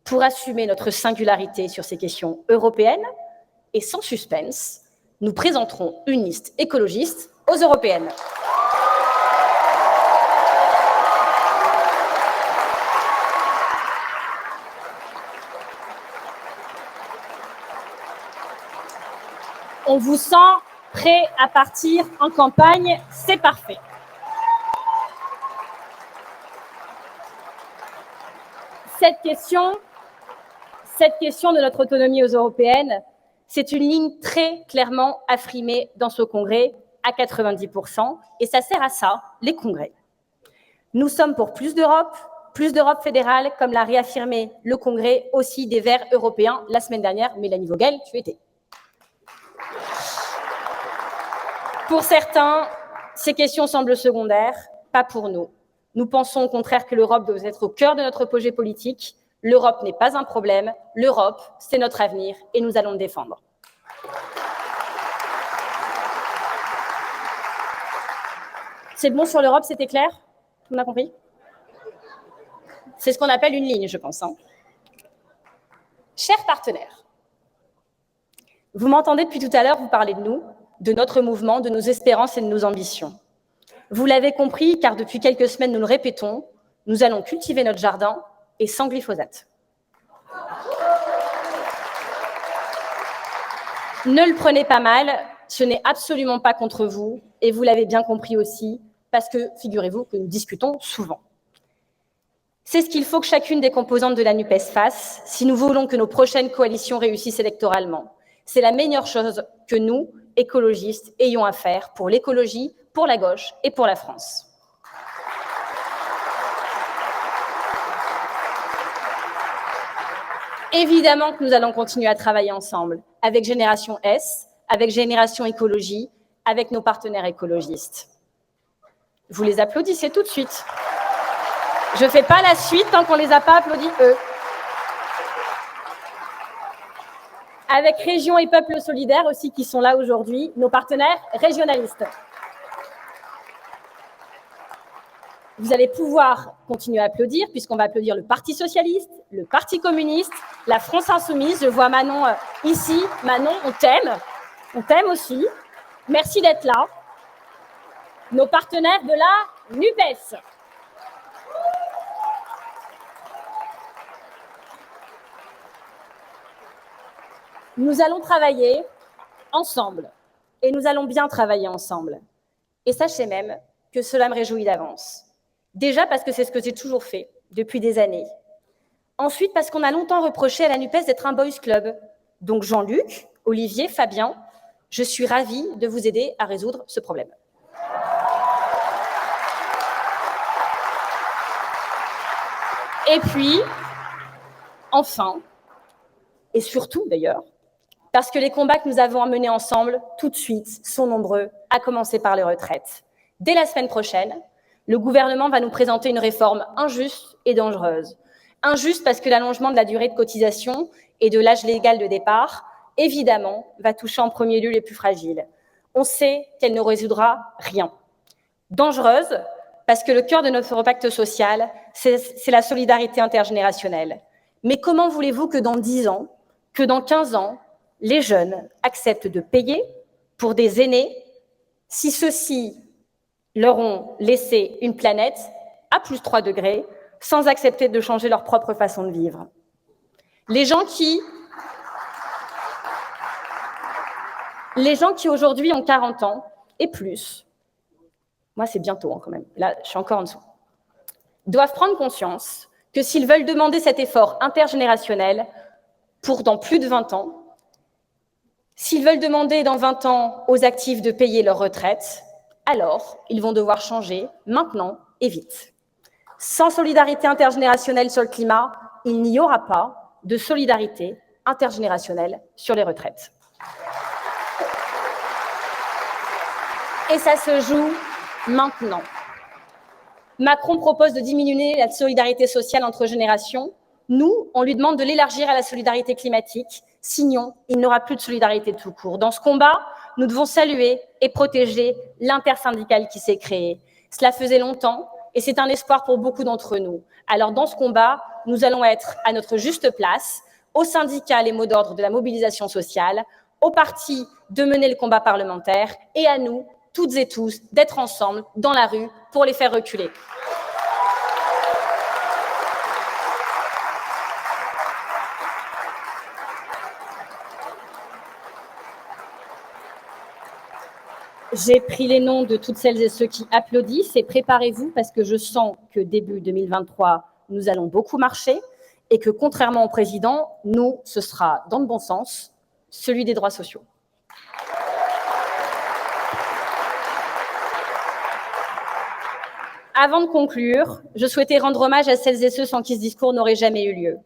pour assumer notre singularité sur ces questions européennes et sans suspense, nous présenterons une liste écologiste aux européennes. On vous sent prêt à partir en campagne, c'est parfait. Cette question de notre autonomie aux européennes, c'est une ligne très clairement affirmée dans ce congrès à 90%, et ça sert à ça, les congrès. Nous sommes pour plus d'Europe fédérale, comme l'a réaffirmé le congrès aussi des Verts européens la semaine dernière. Mélanie Vogel, tu étais. Pour certains, ces questions semblent secondaires, pas pour nous. Nous pensons au contraire que l'Europe doit être au cœur de notre projet politique. L'Europe n'est pas un problème, l'Europe, c'est notre avenir et nous allons le défendre. C'est bon sur l'Europe, c'était clair? Tout le monde a compris? C'est ce qu'on appelle une ligne, je pense. Chers partenaires, vous m'entendez depuis tout à l'heure vous parler de nous. de notre mouvement, de nos espérances et de nos ambitions. Vous l'avez compris, car depuis quelques semaines, nous le répétons, nous allons cultiver notre jardin et sans glyphosate. Ne le prenez pas mal, ce n'est absolument pas contre vous, et vous l'avez bien compris aussi, parce que figurez-vous que nous discutons souvent. C'est ce qu'il faut que chacune des composantes de la NUPES fasse si nous voulons que nos prochaines coalitions réussissent électoralement. C'est la meilleure chose que nous, écologistes, ayons à faire pour l'écologie, pour la gauche et pour la France. Évidemment que nous allons continuer à travailler ensemble, avec Génération S, avec Génération Écologie, avec nos partenaires écologistes. Vous les applaudissez tout de suite. Je ne fais pas la suite tant qu'on ne les a pas applaudis, eux. Avec Région et Peuple Solidaire aussi, qui sont là aujourd'hui, nos partenaires régionalistes. Vous allez pouvoir continuer à applaudir, puisqu'on va applaudir le Parti Socialiste, le Parti Communiste, la France Insoumise. Je vois Manon ici. Manon, on t'aime. On t'aime aussi. Merci d'être là. Nos partenaires de la NUPES. Nous allons travailler ensemble. Et nous allons bien travailler ensemble. Et sachez même que cela me réjouit d'avance. Déjà parce que c'est ce que j'ai toujours fait depuis des années. Ensuite parce qu'on a longtemps reproché à la NUPES d'être un boys club. Donc Jean-Luc, Olivier, Fabien, je suis ravie de vous aider à résoudre ce problème. Et puis, enfin, et surtout d'ailleurs, parce que les combats que nous avons à mener ensemble, tout de suite, sont nombreux, à commencer par les retraites. Dès la semaine prochaine, le gouvernement va nous présenter une réforme injuste et dangereuse. Injuste parce que l'allongement de la durée de cotisation et de l'âge légal de départ, évidemment, va toucher en premier lieu les plus fragiles. On sait qu'elle ne résoudra rien. Dangereuse parce que le cœur de notre pacte social, c'est la solidarité intergénérationnelle. Mais comment voulez-vous que dans 10 ans, que dans 15 ans, les jeunes acceptent de payer pour des aînés si ceux-ci leur ont laissé une planète à plus 3 degrés sans accepter de changer leur propre façon de vivre. Les gens qui aujourd'hui ont 40 ans et plus, moi c'est bientôt quand même, là je suis encore en dessous, doivent prendre conscience que s'ils veulent demander cet effort intergénérationnel pour dans plus de 20 ans, s'ils veulent demander dans 20 ans aux actifs de payer leur retraite, alors ils vont devoir changer maintenant et vite. Sans solidarité intergénérationnelle sur le climat, il n'y aura pas de solidarité intergénérationnelle sur les retraites. Et ça se joue maintenant. Macron propose de diminuer la solidarité sociale entre générations. Nous, on lui demande de l'élargir à la solidarité climatique. Sinon, il n'y aura plus de solidarité tout court. Dans ce combat, nous devons saluer et protéger l'intersyndicale qui s'est créé. Cela faisait longtemps et c'est un espoir pour beaucoup d'entre nous. Alors dans ce combat, nous allons être à notre juste place, aux syndicats les mots d'ordre de la mobilisation sociale, aux partis de mener le combat parlementaire et à nous, toutes et tous, d'être ensemble dans la rue pour les faire reculer. J'ai pris les noms de toutes celles et ceux qui applaudissent et préparez-vous parce que je sens que début 2023, nous allons beaucoup marcher et que contrairement au président, nous, ce sera dans le bon sens, celui des droits sociaux. Avant de conclure, je souhaitais rendre hommage à celles et ceux sans qui ce discours n'aurait jamais eu lieu.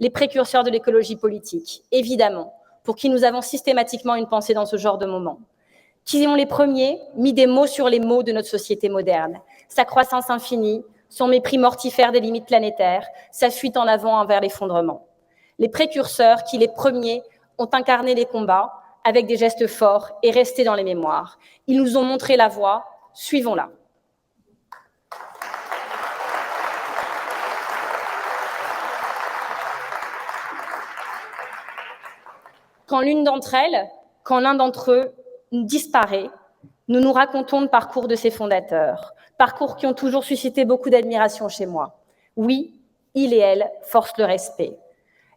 Les précurseurs de l'écologie politique, évidemment, pour qui nous avons systématiquement une pensée dans ce genre de moment. Qui ont les premiers mis des mots sur les mots de notre société moderne, sa croissance infinie, son mépris mortifère des limites planétaires, sa fuite en avant vers l'effondrement. Les précurseurs qui, les premiers, ont incarné les combats avec des gestes forts et restés dans les mémoires. Ils nous ont montré la voie, suivons-la. Quand l'un d'entre eux disparaît, nous nous racontons le parcours de ses fondateurs, parcours qui ont toujours suscité beaucoup d'admiration chez moi. Oui, il et elle forcent le respect.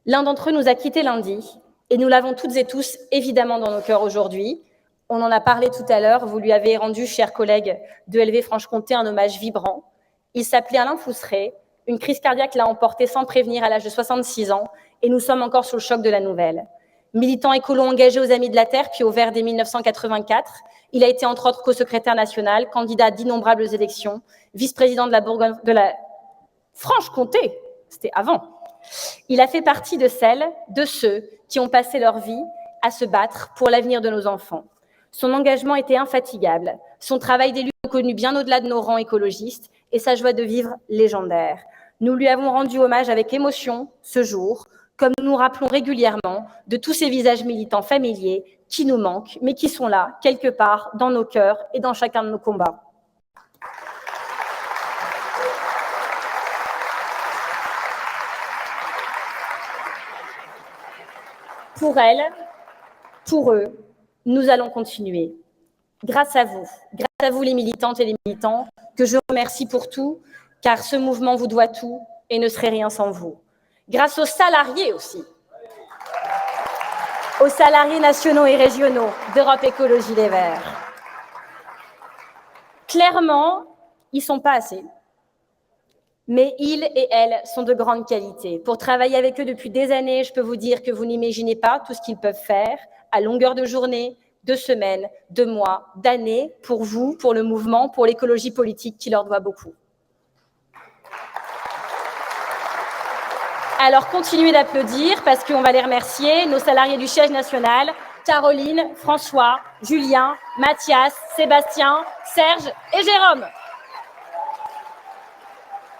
L'un d'entre eux nous a quittés lundi, et nous l'avons toutes et tous évidemment dans nos cœurs aujourd'hui. On en a parlé tout à l'heure, vous lui avez rendu, chers collègues de LV Franche-Comté, un hommage vibrant. Il s'appelait Alain Fousseret, une crise cardiaque l'a emporté sans prévenir à l'âge de 66 ans, et nous sommes encore sous le choc de la nouvelle. Militant écolo engagé aux Amis de la Terre, puis au Vert dès 1984, il a été entre autres co-secrétaire national, candidat à d'innombrables élections, vice-président de la Franche-Comté, c'était avant. Il a fait partie de ceux qui ont passé leur vie à se battre pour l'avenir de nos enfants. Son engagement était infatigable, son travail d'élu connu bien au-delà de nos rangs écologistes et sa joie de vivre légendaire. Nous lui avons rendu hommage avec émotion ce jour, comme nous nous rappelons régulièrement de tous ces visages militants familiers qui nous manquent, mais qui sont là, quelque part, dans nos cœurs et dans chacun de nos combats. Pour elle, pour eux, nous allons continuer. Grâce à vous les militantes et les militants, que je remercie pour tout, car ce mouvement vous doit tout et ne serait rien sans vous. Grâce aux salariés aussi, aux salariés nationaux et régionaux d'Europe Écologie Les Verts. Clairement, ils ne sont pas assez. Mais ils et elles sont de grande qualité. Pour travailler avec eux depuis des années, je peux vous dire que vous n'imaginez pas tout ce qu'ils peuvent faire à longueur de journée, de semaines, de mois, d'années, pour vous, pour le mouvement, pour l'écologie politique qui leur doit beaucoup. Alors continuez d'applaudir parce qu'on va les remercier, nos salariés du siège national, Caroline, François, Julien, Mathias, Sébastien, Serge et Jérôme.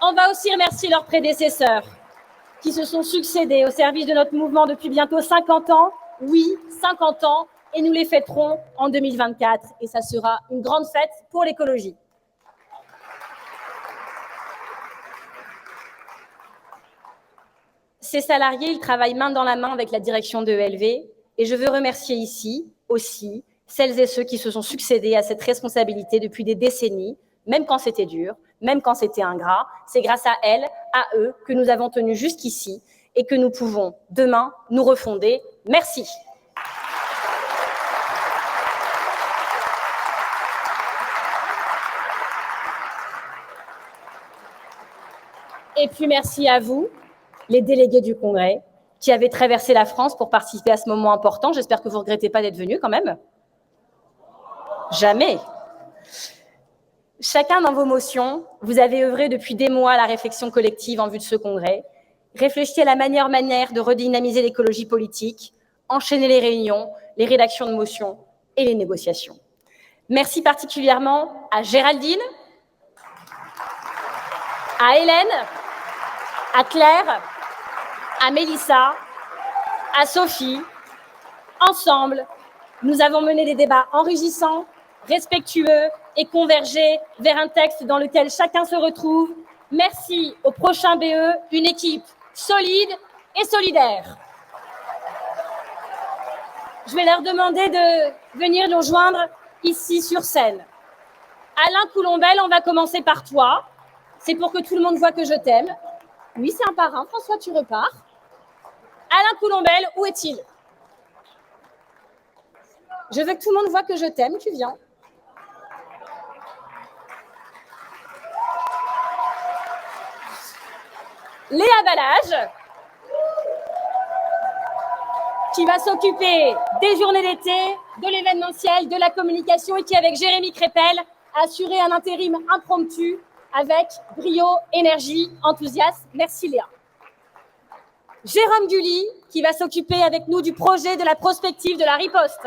On va aussi remercier leurs prédécesseurs qui se sont succédés au service de notre mouvement depuis bientôt 50 ans. Oui, 50 ans, et nous les fêterons en 2024. Et ça sera une grande fête pour l'écologie. Ces salariés, ils travaillent main dans la main avec la direction de ELV. Et je veux remercier ici aussi celles et ceux qui se sont succédés à cette responsabilité depuis des décennies, même quand c'était dur, même quand c'était ingrat. C'est grâce à elles, à eux, que nous avons tenu jusqu'ici et que nous pouvons demain nous refonder. Merci. Et puis merci à vous, les délégués du Congrès, qui avez traversé la France pour participer à ce moment important. J'espère que vous ne regrettez pas d'être venus quand même. Jamais. Chacun dans vos motions, vous avez œuvré depuis des mois à la réflexion collective en vue de ce congrès. Réfléchissez à la meilleure manière de redynamiser l'écologie politique, enchaîner les réunions, les rédactions de motions et les négociations. Merci particulièrement à Géraldine, à Hélène, à Claire, à Mélissa, à Sophie. Ensemble, nous avons mené des débats enrichissants, respectueux et convergé vers un texte dans lequel chacun se retrouve. Merci au prochain BE, une équipe solide et solidaire. Je vais leur demander de venir nous rejoindre ici sur scène. Alain Coulombelle, on va commencer par toi. C'est pour que tout le monde voit que je t'aime. Oui, c'est un parrain. François, tu repars. Alain Coulombelle, où est-il? Je veux que tout le monde voit que je t'aime. Tu viens. Léa Balage, qui va s'occuper des journées d'été, de l'événementiel, de la communication et qui, avec Jérémy Crépel, a assuré un intérim impromptu avec brio, énergie, enthousiasme. Merci Léa. Jérôme Gully, qui va s'occuper avec nous du projet de la prospective de la riposte.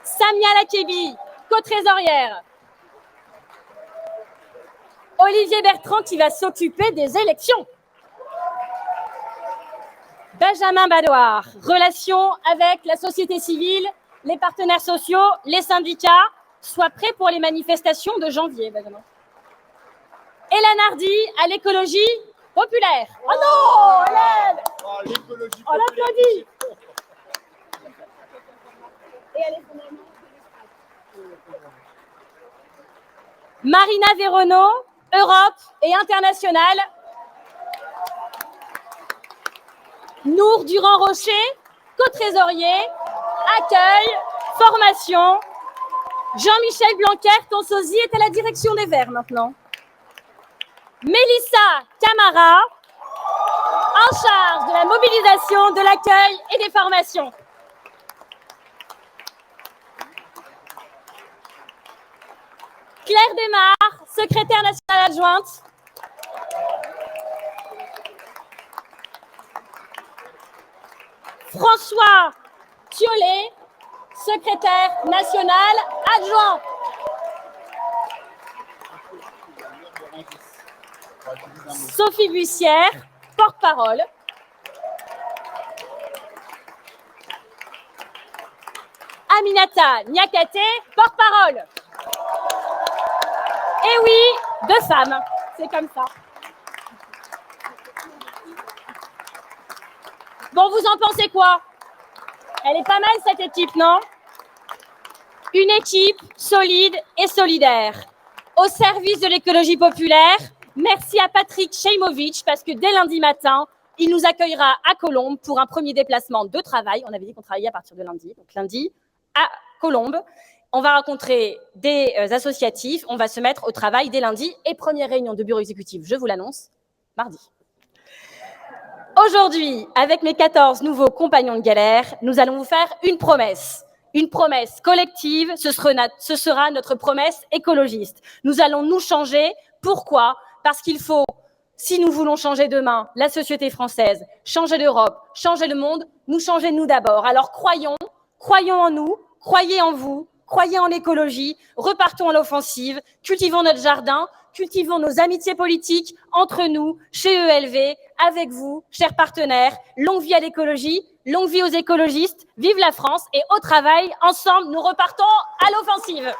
Samia Lakebi, co-trésorière. Olivier Bertrand qui va s'occuper des élections. Benjamin Badoir, relations avec la société civile, les partenaires sociaux, les syndicats. Sois prêt pour les manifestations de janvier, Benjamin. Hélène Hardy à l'écologie populaire. Oh non, Hélène! Oh, l'écologie On l'applaudit. Et elle est Marina Véronneau, Europe et internationale. Nour Durand-Rocher, co-trésorier, accueil, formation. Jean-Michel Blanquer, ton sosie, est à la direction des Verts maintenant. Mélissa Camara, en charge de la mobilisation, de l'accueil et des formations. Claire Desmar, secrétaire nationale adjointe. François Thiollet, secrétaire national adjoint. Sophie Bussière, porte-parole. Aminata Niakate, porte-parole. Et oui, 2 femmes, c'est comme ça. Bon, vous en pensez quoi? Elle est pas mal cette équipe, non? Une équipe solide et solidaire, au service de l'écologie populaire. Merci à Patrick Sheimovic, parce que dès lundi matin, il nous accueillera à Colombes pour un premier déplacement de travail. On avait dit qu'on travaillait à partir de lundi, donc lundi à Colombes. On va rencontrer des associatifs, on va se mettre au travail dès lundi. Et première réunion de bureau exécutif, je vous l'annonce, mardi. Aujourd'hui, avec mes 14 nouveaux compagnons de galère, nous allons vous faire une promesse collective, ce sera notre promesse écologiste. Nous allons nous changer. Pourquoi? Parce qu'il faut, si nous voulons changer demain la société française, changer l'Europe, changer le monde, nous changer nous d'abord. Alors croyons en nous, croyez en vous, croyez en l'écologie, repartons à l'offensive, cultivons notre jardin, cultivons nos amitiés politiques entre nous, chez ELV, avec vous, chers partenaires. Longue vie à l'écologie, longue vie aux écologistes, vive la France et au travail, ensemble, nous repartons à l'offensive.